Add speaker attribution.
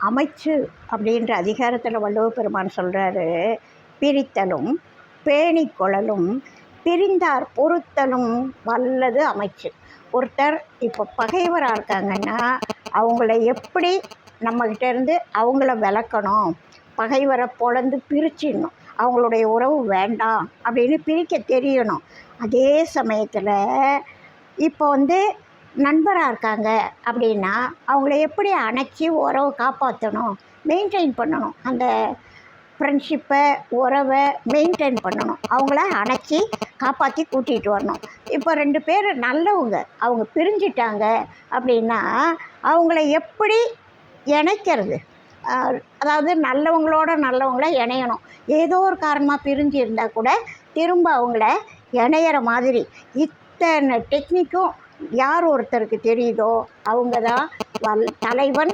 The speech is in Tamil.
Speaker 1: அமைச்சு அப்படின்ற அதிகாரத்தில் வள்ளுவ பெருமான் சொல்கிறாரு, பிரித்தலும் பேணிக் கொள்ளலும் பிரிந்தார் பொறுத்தலும் வல்லது அமைச்சு. ஒருத்தர் இப்போ பகைவராக இருக்காங்கன்னா அவங்கள எப்படி நம்மக்கிட்ட இருந்து அவங்கள விளக்கணும், பகைவரை பொழந்து பிரிச்சிடணும், அவங்களுடைய உறவு வேண்டாம் அப்படின்னு பிரிக்க தெரியணும். அதே சமயத்தில் இப்போ நண்பராக இருக்காங்க அப்படின்னா அவங்கள எப்படி அணைச்சி உறவை காப்பாற்றணும், மெயின்டைன் பண்ணணும், அந்த ஃப்ரெண்ட்ஷிப்பை உறவை மெயின்டைன் பண்ணணும், அவங்கள அணைச்சி காப்பாற்றி கூட்டிகிட்டு வரணும். இப்போ 2 பேர் நல்லவங்க, அவங்க பிரிஞ்சிட்டாங்க அப்படின்னா அவங்கள எப்படி இணைக்கிறது, அதாவது நல்லவங்களோட நல்லவங்கள இணையணும். ஏதோ ஒரு காரணமாக பிரிஞ்சு இருந்தால் கூட திரும்ப அவங்கள இணையிற மாதிரி இத்தனை டெக்னிக்கும் யார் ஒருத்தருக்கு தெரியுதோ அவங்க தான் தலைவன்